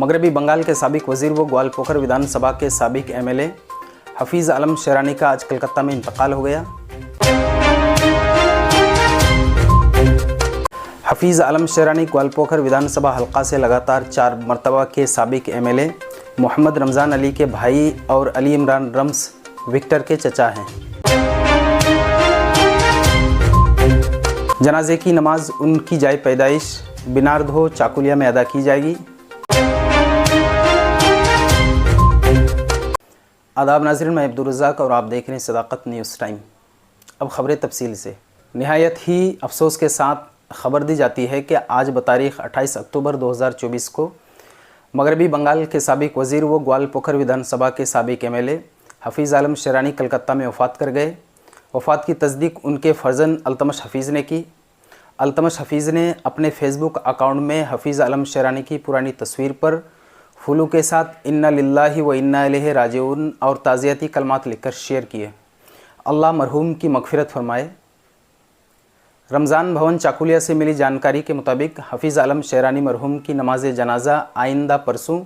मगरबी बंगाल के साबिक वज़ीर व ग्वालपोखर विधानसभा के साबिक एमएलए हफीज़ आलम शेरानी का आज कलकत्ता में इंतकाल हो गया। हफीज़ आलम शेरानी ग्वालपोखर विधानसभा हल्का से लगातार 4 मरतबा के साबिक एमएलए मोहम्मद रमज़ान अली के भाई और अली इमरान रम्स विक्टर के चचा हैं। जनाजे की नमाज उनकी जाए पैदाइश बिनारधो चाकुलिया में अदा की जाएगी। आदाब नाज़रीन, मैं अब्दुल रज़ाक और आप देख रहे हैं सदाकत न्यूज़ टाइम। अब ख़बरें तफसील से। निहायत ही अफसोस के साथ ख़बर दी जाती है कि आज बतारीख़ 28 अक्टूबर 2024 को मगरबी बंगाल के साबिक वज़ीर व ग्वालपोखर विधानसभा के साबिक एमएलए हफीज़ आलम शेरानी कलकत्ता में वफ़ात कर गए। वफ़ात की तस्दीक उनके फ़र्जन अल्तमश हफीज़ ने की। अल्तमश हफीज़ ने अपने फ़ेसबुक अकाउंट में हफीज़ आलम शेरानी की पुरानी तस्वीर पर फूलों के साथ इन्ना लिल्लाहि व इन्ना इलैहि राजिऊन और ताज़ियती कलमात लिखकर शेयर किए। अल्लाह मरहूम की मग़फ़िरत फरमाए। रमज़ान भवन चाकुलिया से मिली जानकारी के मुताबिक हफीज़ आलम शेरानी मरहूम की नमाज जनाजा आइंदा परसों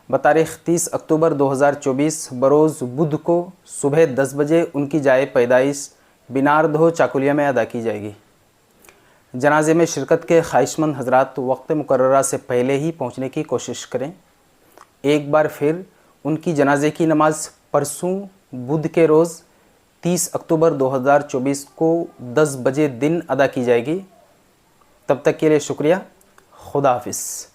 बतारीख़ 30 अक्टूबर 2024 बरोज़ बुध को सुबह 10 बजे उनकी जाए पैदाइश बिनारधो चाकुलिया में अदा की जाएगी। जनाजे में शिरकत के ख्वाहिशमंद हज़रात वक्त मुकर्ररा से पहले ही पहुँचने की कोशिश करें। एक बार फिर उनकी जनाजे की नमाज़ परसों बुध के रोज़ 30 अक्टूबर 2024 को 10 बजे दिन अदा की जाएगी। तब तक के लिए शुक्रिया। खुदा हाफिज़।